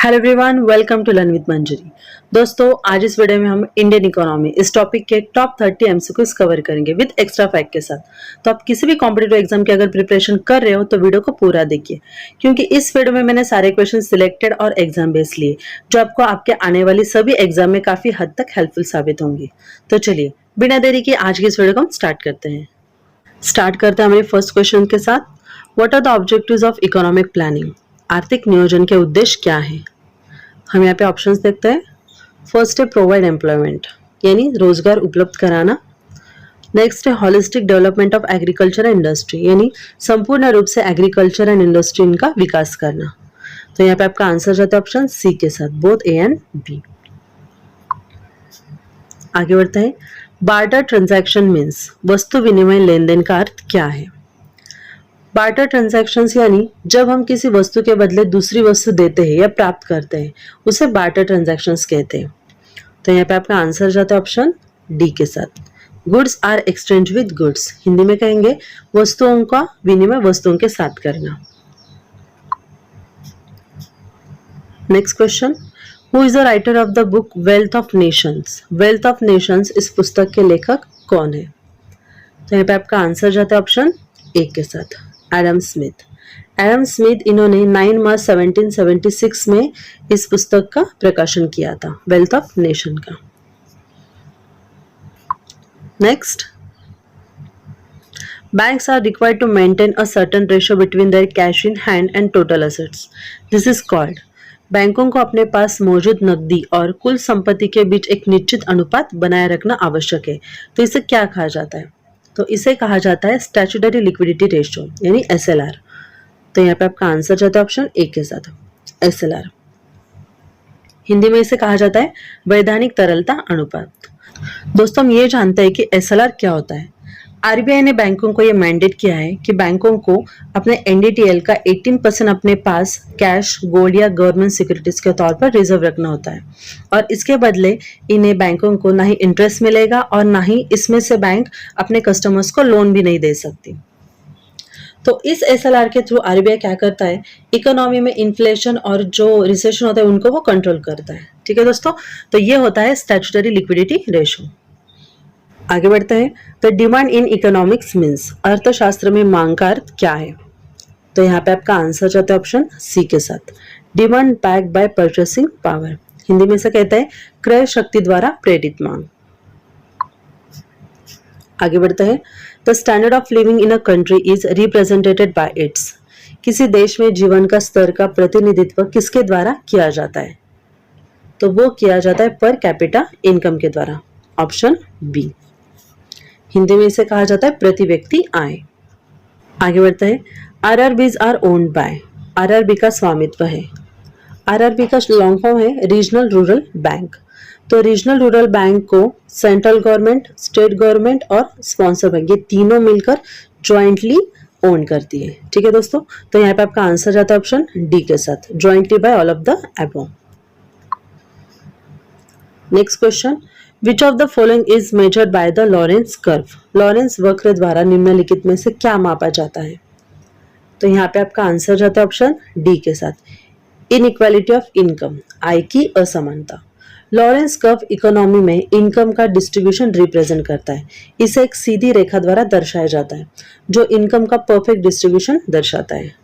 Hello everyone, welcome to learn with Manjari. दोस्तों, आज इस वीडियो में हम इंडियन इकोनॉमी इस टॉपिक के टॉप 30 एमसीक्यूज कवर करेंगे विद एक्स्ट्रा फैक्ट के साथ। तो आप किसी भी कॉम्पिटिटिव एग्जाम की अगर प्रिपरेशन कर रहे हो तो वीडियो को पूरा देखिए, क्योंकि इस वीडियो में मैंने सारे क्वेश्चन सिलेक्टेड और एग्जाम बेस्ड लिए जो आपको आपके आने वाली सभी एग्जाम में काफी हद तक हेल्पफुल साबित होंगी। तो चलिए बिना देरी के आज की इस वीडियो को हम स्टार्ट करते हैं हमारे फर्स्ट क्वेश्चन के साथ। What are the objectives of economic planning? आर्थिक नियोजन के उद्देश्य क्या है? हम यहाँ पे ऑप्शंस देखते हैं। फर्स्ट है प्रोवाइड एम्प्लॉयमेंट, यानी रोजगार उपलब्ध कराना। नेक्स्ट है holistic development of agriculture and industry, यानी संपूर्ण रूप से एग्रीकल्चर एंड इंडस्ट्री इनका विकास करना। तो यहाँ पे आपका आंसर जाता है ऑप्शन सी के साथ, बोथ ए एंड बी। आगे बढ़ते हैं। बार्टर ट्रांजैक्शन मीन्स, वस्तु विनिमय लेन देन का अर्थ क्या है? बार्टर ट्रांजैक्शंस यानी जब हम किसी वस्तु के बदले दूसरी वस्तु देते हैं या प्राप्त करते हैं, उसे बार्टर ट्रांजैक्शंस कहते हैं। तो यहाँ पे आपका आंसर जाता है ऑप्शन डी के साथ, goods are exchange with goods. Hindi में कहेंगे वस्तुओं का विनिमय वस्तुओं के साथ करना। Next question, who is the writer of the book Wealth of Nations? Wealth of Nations इस पुस्तक के लेखक कौन है? तो यहाँ पे आपका आंसर जाता है ऑप्शन ए के साथ, एडम स्मिथ। एडम स्मिथ इन्होंने 9 मार्च 1776 में इस पुस्तक का प्रकाशन किया था, वेल्थ ऑफ नेशन का। Next, banks are required to maintain a certain ratio between their cash in hand and total assets, this is called. बैंकों को अपने पास मौजूद नकदी और कुल संपत्ति के बीच एक निश्चित अनुपात बनाए रखना आवश्यक है। तो इसे क्या कहा जाता है? तो इसे कहा जाता है स्टैट्यूटरी लिक्विडिटी रेशियो, यानी एसएलआर। तो यहाँ पे आपका आंसर जाता है ऑप्शन ए के साथ, एसएलआर। हिंदी में इसे कहा जाता है वैधानिक तरलता अनुपात। दोस्तों, हम ये जानते हैं कि एसएलआर क्या होता है। आरबीआई ने बैंकों को ये मैंडेट किया है कि बैंकों को अपने एनडीटीएल का 18% अपने पास कैश, गोल्ड या गवर्नमेंट सिक्योरिटीज के तौर पर रिजर्व रखना होता है, और इसके बदले इन्हें बैंकों को ना ही इंटरेस्ट मिलेगा और ना ही इसमें से बैंक अपने कस्टमर्स को लोन भी नहीं दे सकती। तो इस एसएलआर के थ्रू आरबीआई क्या करता है, इकोनॉमी में इन्फ्लेशन और जो रिसेशन होता है उनको वो कंट्रोल करता है। ठीक है दोस्तों, तो ये होता है स्टैट्यूटरी लिक्विडिटी रेशियो। आगे बढ़ते हैं। तो डिमांड इन इकोनॉमिक्स मीन्स, अर्थशास्त्र में मांग का अर्थ क्या है? तो यहाँ पे आपका आंसर जाता है ऑप्शन सी के साथ, demand back by purchasing power. Hindi में से कहते हैं क्रय शक्ति द्वारा प्रेरित मांग। आगे बढ़ते हैं। The standard of living in a country is represented bye it's, किसी देश में जीवन का स्तर का प्रतिनिधित्व किसके द्वारा किया जाता है? तो वो किया जाता है पर कैपिटा इनकम के द्वारा, ऑप्शन बी। हिंदी में इसे कहा जाता है प्रति व्यक्ति आय। आगे बढ़ते हैं। RRBs are owned by, RRB का स्वामित्व है। आरआरबी का लॉन्ग फॉर्म है रीजनल रूरल बैंक। तो रीजनल रूरल बैंक को सेंट्रल गवर्नमेंट, स्टेट गवर्नमेंट और स्पॉन्सर बैंक, ये तीनों मिलकर ज्वाइंटली ओन करती है। ठीक है दोस्तों, तो यहाँ पे आपका आंसर जाता है ऑप्शन डी के साथ, jointly by all of the above. Next question, which of the following is measured by the Lorenz curve? Lorenz वक्र द्वारा निम्नलिखित में से क्या मापा जाता है? तो यहाँ पे आपका आंसर जाता है ऑप्शन डी के साथ, इनइक्वालिटी ऑफ इनकम, आय की असमानता। लॉरेंस कर्व इकोनॉमी में इनकम का डिस्ट्रीब्यूशन रिप्रेजेंट करता है। इसे एक सीधी रेखा द्वारा दर्शाया जाता है जो इनकम का परफेक्ट डिस्ट्रीब्यूशन दर्शाता है।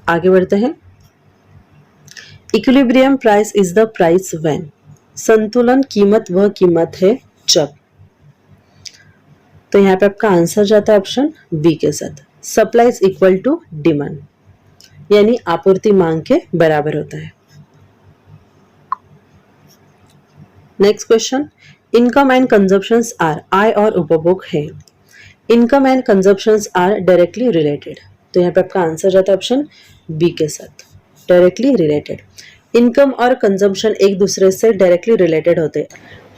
आगे बढ़ते हैं। Equilibrium price is the price when, संतुलन कीमत वह कीमत है जब। तो यहाँ पे आपका आंसर जाता है ऑप्शन बी के साथ, supply is equal to demand, यानी आपूर्ति मांग के बराबर होता है। Next question, income and consumptions are, आय और उपभोग है। Income and consumptions are directly related. तो यहाँ पे आपका आंसर जाता है ऑप्शन बी के साथ, डायरेक्टली रिलेटेड। इनकम और कंजम्पशन एक दूसरे से डायरेक्टली रिलेटेड होते हैं।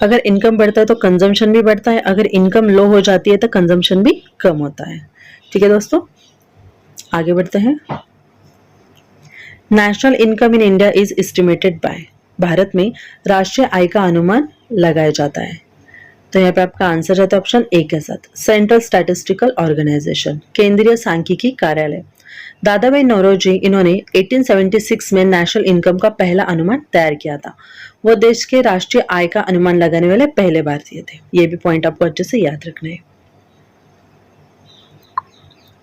अगर इनकम बढ़ता है तो कंजम्पशन भी बढ़ता है, अगर इनकम लो हो जाती है तो कंजम्पशन भी कम होता है। ठीक है दोस्तों, आगे बढ़ते हैं। National income in India is estimated by, भारत में राष्ट्रीय आय का अनुमान लगाया जाता है। तो यहाँ पे आपका आंसर जाता है ऑप्शन ए के साथ, सेंट्रल स्टैटिस्टिकल ऑर्गेनाइजेशन, केंद्रीय सांख्यिकी कार्यालय। दादा भाई नौरोजी इन्होंने 1876 में नेशनल इनकम का पहला अनुमान तैयार किया था। वो देश के राष्ट्रीय आय का अनुमान लगाने वाले पहले भारतीय थे। ये भी पॉइंट आपको अच्छे से याद रखना है।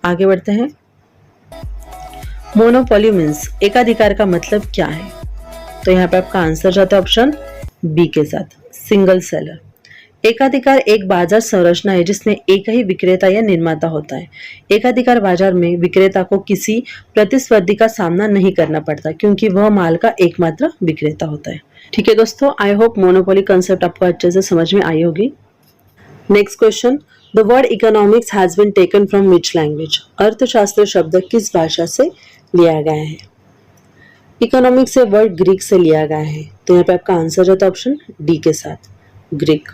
आगे बढ़ते हैं। मोनोपोली मीन्स एकाधिकार का मतलब क्या है? तो यहाँ पे आपका आंसर जाता है ऑप्शन बी के साथ, सिंगल सेलर। एकाधिकार एक बाजार संरचना है जिसमें एक ही विक्रेता या निर्माता होता है। एकाधिकार बाजार में विक्रेता को किसी प्रतिस्पर्धी का सामना नहीं करना पड़ता क्योंकि वह माल का एकमात्र विक्रेता होता है। ठीक है दोस्तों, आई होप मोनोपोली कंसेप्ट आपको अच्छे से समझ में आई होगी। Next question, the word economics has been taken from which language? अर्थशास्त्र शब्द किस भाषा से लिया गया है? इकोनॉमिक्स से वर्ड ग्रीक से लिया गया है। तो यहाँ पे आपका आंसर जाता है ऑप्शन डी के साथ, ग्रीक।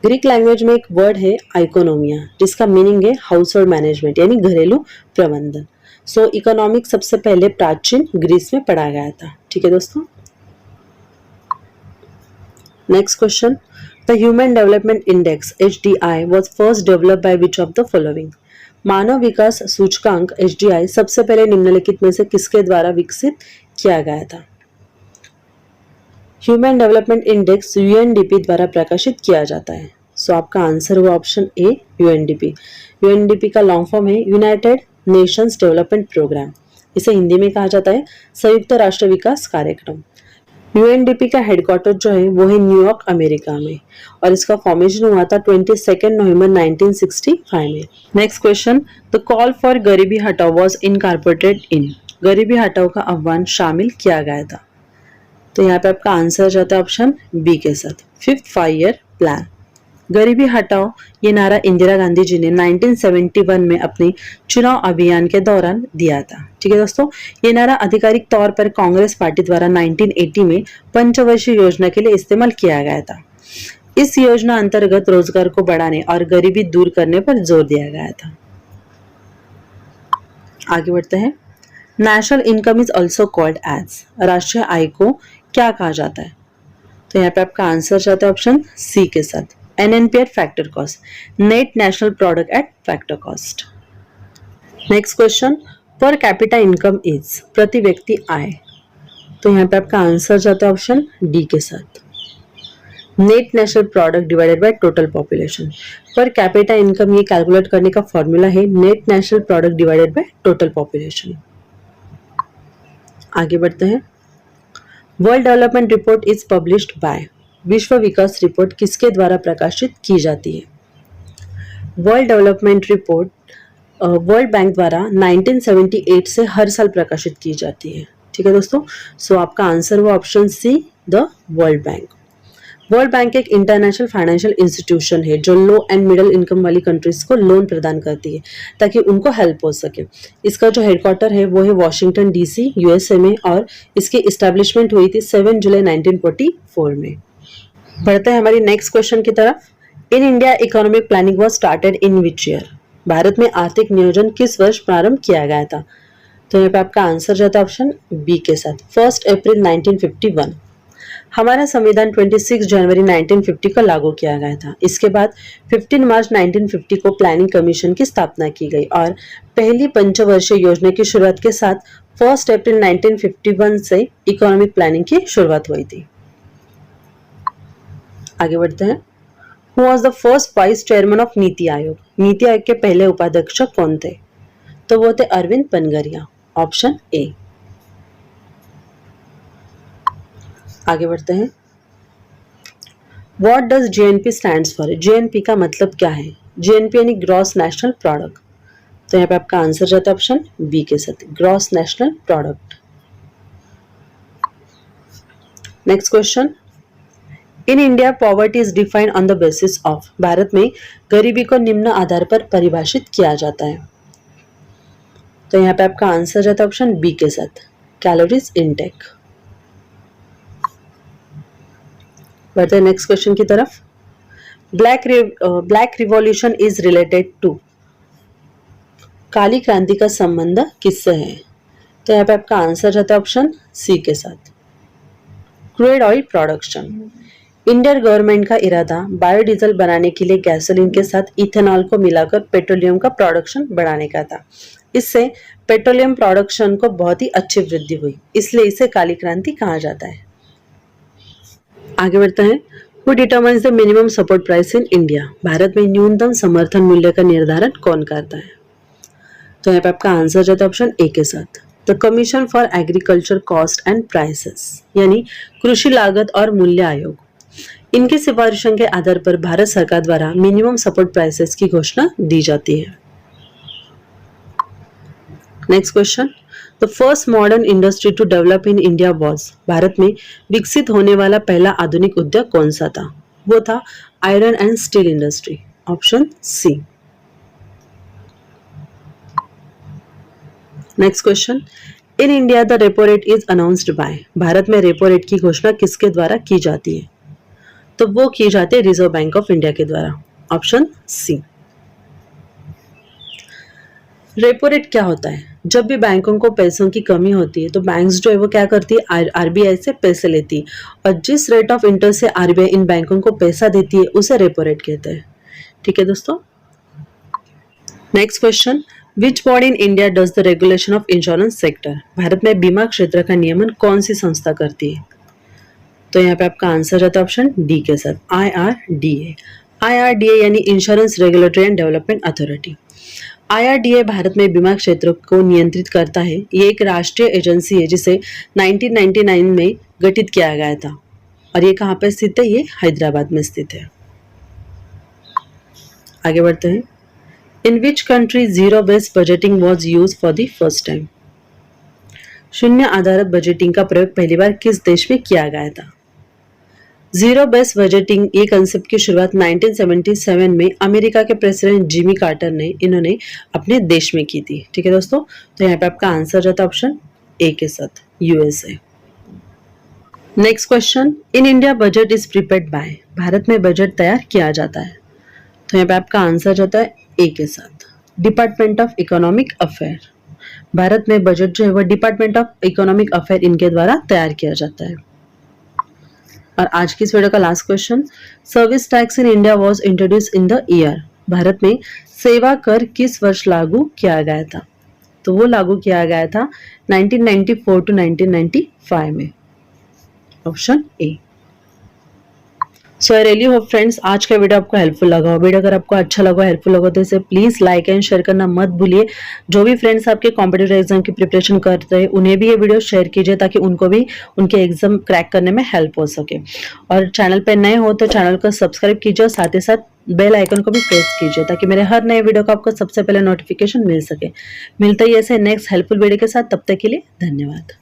ग्रीक लैंग्वेज में एक वर्ड है आइकोनोमिया जिसका मीनिंग है हाउस होल्ड मैनेजमेंट यानी घरेलू प्रबंधन। सो इकोनॉमिक्स सबसे पहले प्राचीन ग्रीस में पढ़ा गया था। ठीक है दोस्तों। Next question, the human development index HDI was first developed by which of the following? मानव विकास सूचकांक HDI सबसे पहले निम्नलिखित में से किसके द्वारा विकसित किया गया था? ह्यूमन डेवलपमेंट इंडेक्स UNDP द्वारा प्रकाशित किया जाता है। सो आपका आंसर हुआ ऑप्शन ए, UNDP। UNDP का लॉन्ग फॉर्म है यूनाइटेड नेशंस डेवलपमेंट प्रोग्राम। इसे हिंदी में कहा जाता है संयुक्त राष्ट्र विकास कार्यक्रम। UNDP का हेडक्वार्टर जो है वो है न्यूयॉर्क अमेरिका में और इसका फॉर्मेशन हुआ था 22 नवंबर 1965 में। Next question, the call for गरीबी हटाओ वाज इनकॉर्पोरेटेड इन? गरीबी हटाओ का आह्वान शामिल किया गया था। तो यहाँ पे आपका आंसर जाता है ऑप्शन बी के साथ, 5th 5-year प्लान। गरीबी हटाओ ये नारा इंदिरा गांधी जी ने 1971 में अपने चुनाव अभियान के दौरान दिया था। ठीक है दोस्तों, ये नारा आधिकारिक तौर पर कांग्रेस पार्टी द्वारा 1980 में पंचवर्षीय योजना के लिए इस्तेमाल किया गया था। इस योजना अंतर्गत रोजगार को बढ़ाने और गरीबी दूर करने पर जोर दिया गया था। आगे बढ़ते हैं। National income is also called as, राष्ट्रीय आय को क्या कहा जाता है? तो यहाँ पे आपका आंसर जाता है ऑप्शन सी के साथ, NNP eight factor cost, net national product at factor cost. Next question, per capita income is, प्रति व्यक्ति आय। तो यहाँ पे आपका आंसर जाता है ऑप्शन डी के साथ, net national product divided by total population. Per capita income ये कैलकुलेट करने का फॉर्मूला है net national product divided by total population. आगे बढ़ते हैं। World development report is published by, विश्व विकास रिपोर्ट किसके द्वारा प्रकाशित की जाती है? World development report world bank द्वारा 1978 से हर साल प्रकाशित की जाती है। ठीक है दोस्तों। सो आपका आंसर हुआ option C, the World Bank. World Bank एक इंटरनेशनल फाइनेंशियल इंस्टीट्यूशन है जो लो एंड मिडिल इनकम वाली कंट्रीज को लोन प्रदान करती है ताकि उनको हेल्प हो सके। इसका जो हेडक्वार्टर है वो है वॉशिंगटन DC USA में और इसकी इस्टेब्लिशमेंट हुई थी 7 जुलाई 1944 में। बढ़ते हैं हमारी नेक्स्ट क्वेश्चन की तरफ। In India economic planning was started in which year? Bharat में आर्थिक नियोजन किस वर्ष प्रारंभ किया गया था? तो यहाँ पे आपका आंसर जाता है ऑप्शन बी के साथ, 1 अप्रैल 1951। हमारा संविधान 26 जनवरी 1950 को लागू किया गया था। इसके बाद 15 मार्च 1950 को प्लानिंग कमीशन की स्थापना की गई और पहली पंचवर्षीय योजना की शुरुआत के साथ 1 अप्रैल 1951 से इकोनॉमिक प्लानिंग की शुरुआत हुई थी। आगे बढ़ते हैं। Who was the first vice chairman of NITI Aayog? NITI Aayog के पहले उपाध्यक्ष कौन थे? तो वो थे अरविंद पनगरिया, ऑप्शन ए। आगे बढ़ते हैं। What does GNP stands for? GNP का मतलब क्या है? GNP यानी ग्रॉस नेशनल प्रोडक्ट। तो यहाँ पे आपका आंसर जाता है ऑप्शन बी के साथ, gross national product. Next question, in India poverty is defined on the basis of. Bharat में गरीबी को निम्न आधार पर परिभाषित किया जाता है। तो यहाँ पे आपका आंसर जाता है ऑप्शन बी के साथ, कैलोरीज इनटेक। बढ़ते हैं नेक्स्ट क्वेश्चन की तरफ। Black revolution is related to, काली क्रांति का संबंध किससे है? तो यहाँ पे आपका आंसर जाता है ऑप्शन सी के साथ, crude oil production. Indian government का इरादा बायोडीजल बनाने के लिए गैसोलीन के साथ इथेनॉल को मिलाकर पेट्रोलियम का प्रोडक्शन बढ़ाने का था। इससे पेट्रोलियम प्रोडक्शन को बहुत ही अच्छी वृद्धि हुई, इसलिए इसे काली क्रांति कहा जाता है। आगे बढ़ते हैं। Who determines the minimum support price in India? Bharat में न्यूनतम समर्थन मूल्य का निर्धारण कौन करता है? तो यहाँ पे आपका आंसर जाता है ऑप्शन ए के साथ, the commission for agriculture cost and prices, यानी कृषि लागत और मूल्य आयोग। इनकी सिफारिशों के आधार पर भारत सरकार द्वारा मिनिमम सपोर्ट प्राइसेस की घोषणा दी जाती है। Next question, the first modern industry to develop in India was, भारत में विकसित होने वाला पहला आधुनिक उद्योग कौन सा था? वो था iron and steel industry, option C. Next question, in India the repo rate is announced by, भारत में रेपो रेट की घोषणा किसके द्वारा की जाती है? तो वो की जाती है रिजर्व बैंक ऑफ इंडिया के द्वारा, ऑप्शन सी। रेपो रेट क्या होता है? जब भी बैंकों को पैसों की कमी होती है तो बैंक्स जो है वो क्या करती है, आरबीआई से पैसे लेती है, और जिस रेट ऑफ इंटरेस्ट से आरबीआई इन बैंकों को पैसा देती है उसे रेपो रेट कहते हैं। ठीक है दोस्तों। Next question, which body in India does the regulation of insurance sector, Bharat में बीमा क्षेत्र का नियमन कौन सी संस्था करती है? तो यहाँ पे आपका आंसर रहता है ऑप्शन डी के साथ, IRDA। IRDA यानी insurance regulatory and development authority. IRDA Bharat में बीमा क्षेत्र को नियंत्रित करता है। ये एक राष्ट्रीय एजेंसी है जिसे 1999 में गठित किया गया था, और ये कहाँ पे स्थित है? ये हैदराबाद में स्थित है। आगे बढ़ते हैं। In which country zero based budgeting was used for the first time, शून्य आधारित बजटिंग का प्रयोग पहली बार किस देश में किया गया था? जीरो बेस्ड बजटिंग, ये कंसेप्ट की शुरुआत 1977 में अमेरिका के प्रेसिडेंट जिमी कार्टर ने इन्होंने अपने देश में की थी। ठीक है दोस्तों, तो यहाँ पे आपका आंसर रहता है ऑप्शन ए के साथ, USA। Next question, in India budget is prepared by, भारत में बजट तैयार किया जाता है। तो यहाँ पे आपका आंसर रहता है ए के साथ, department of economic affair. Bharat में बजट जो है वो डिपार्टमेंट ऑफ इकोनॉमिक अफेयर इनके द्वारा तैयार किया जाता है। और आज की इस वीडियो का last question, service tax in India was introduce in the year, Bharat में सेवा कर किस वर्ष लागू किया गया था? तो वो लागू किया गया था 1994 टू 1995 में, option A. So I really hope friends आज का वीडियो आपको हेल्पफुल लगा हो। वीडियो अगर आपको अच्छा लगा, हेल्पफुल लगा तो इसे प्लीज लाइक एंड शेयर करना मत भूलिए। जो भी फ्रेंड्स आपके कॉम्पिटिटिव एग्जाम की प्रिपरेशन कर रहे हैं उन्हें भी ये वीडियो शेयर कीजिए, ताकि उनको भी उनके एग्जाम क्रैक करने में हेल्प हो सके। और चैनल पर नए हो तो चैनल को सब्सक्राइब कीजिए, और साथ ही साथ बेल आइकन को भी प्रेस कीजिए, ताकि मेरे हर नए वीडियो का आपको सबसे पहले नोटिफिकेशन मिल सके। मिलते ही ऐसे नेक्स्ट हेल्पफुल वीडियो के साथ, तब तक के लिए धन्यवाद।